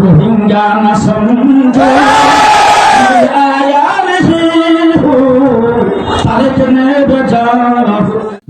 রোহিঙ্গা না সমঝো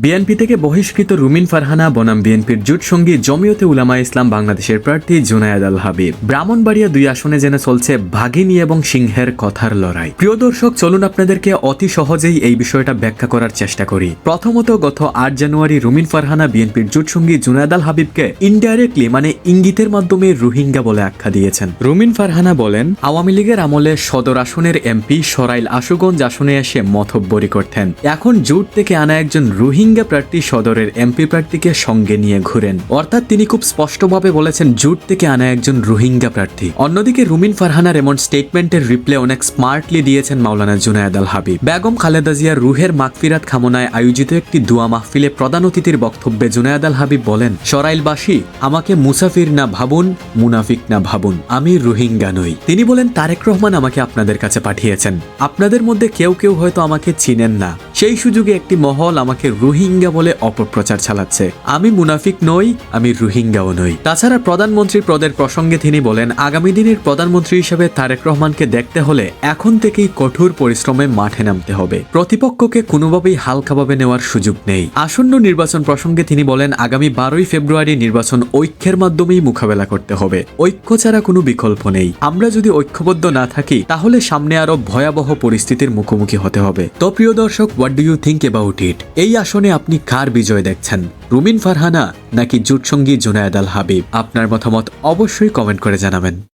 বিএনপি থেকে বহিষ্কৃত রুমিন ফারহানা বনাম বিএনপির জোট সঙ্গী জমিয়তে উলামা ইসলাম বাংলাদেশের প্রার্থী জুনায়েদ আল হাবিব। ব্রাহ্মণবাড়িয়া 2 আসনে যেন চলছে ভাগিনী এবং সিংহের কথার লড়াই। প্রিয় দর্শক, চলুন আপনাদেরকে অতি সহজেই এই বিষয়টা ব্যাখ্যা করার চেষ্টা করি। প্রথমত, গত 8 জানুয়ারি রুমিন ফারহানা বিএনপির জোট সঙ্গী জুনায়েদ আল হাবিবকে ইনডাইরেক্টলি মানে ইঙ্গিতের মাধ্যমে রোহিঙ্গা বলে আখ্যা দিয়েছেন। রুমিন ফারহানা বলেন, আওয়ামী লীগের আমলে সদর আসনের এমপি সরাইল আশুগঞ্জ আসনে এসে মতব্বরি করতেন। এখন জোট থেকে আনা একজন রোহিঙ্গা প্রার্থী সদরের এমপি প্রার্থীকে সঙ্গে নিয়ে ঘুরেন। অর্থাৎ তিনি খুব স্পষ্টভাবে বলেছেন জোট থেকে আনা একজন রোহিঙ্গা প্রার্থী। অন্যদিকে রুমিন ফারহানার এমন স্টেটমেন্টের রিপ্লে অনেক স্মার্টলি দিয়েছেন মাওলানা জুনায়েদ আল হাবিব। বেগম খালেদা জিয়ার রুহের মাগফিরাত কামনায় আয়োজিত একটি দোয়া মাহফিলে প্রধান অতিথির বক্তব্যে জুনায়েদ আল হাবিব বলেন, সরাইলবাসী, আমাকে মুসাফির না ভাবুন, মুনাফিক না ভাবুন, আমি রোহিঙ্গা নই। তিনি বলেন, তারেক রহমান আমাকে আপনাদের কাছে পাঠিয়েছেন। আপনাদের মধ্যে কেউ কেউ হয়তো আমাকে চিনেন না, সেই সুযোগে একটি মহল আমাকে রোহিঙ্গা বলে অপপ্রচার চালাচ্ছে। আমি মুনাফিক নই, আমি রোহিঙ্গাও নই। তাছাড়া প্রধানমন্ত্রী পদের প্রসঙ্গে তিনি বলেন, আগামী দিনের প্রধানমন্ত্রী হিসেবে তারেক রহমানকে দেখতে হলে এখন থেকেই কঠোর পরিশ্রমে মাঠে নামতে হবে। প্রতিপক্ষকে কোনোভাবেই হালকাভাবে নেওয়ার সুযোগ নেই। আসন্ন নির্বাচন প্রসঙ্গে তিনি বলেন, আগামী 12ই ফেব্রুয়ারি নির্বাচন ঐক্যের মাধ্যমেই মোকাবেলা করতে হবে। ঐক্য ছাড়া কোনো বিকল্প নেই। আমরা যদি ঐক্যবদ্ধ না থাকি তাহলে সামনে আরো ভয়াবহ পরিস্থিতির মুখোমুখি হতে হবে। তো প্রিয় দর্শক, what do you think about it? এই আসনে আপনি কার বিজয় দেখছেন, রুমিন ফারহানা নাকি জোটসঙ্গী জুনায়েদ আল হাবিব? আপনার মতামত অবশ্যই কমেন্ট করে জানাবেন।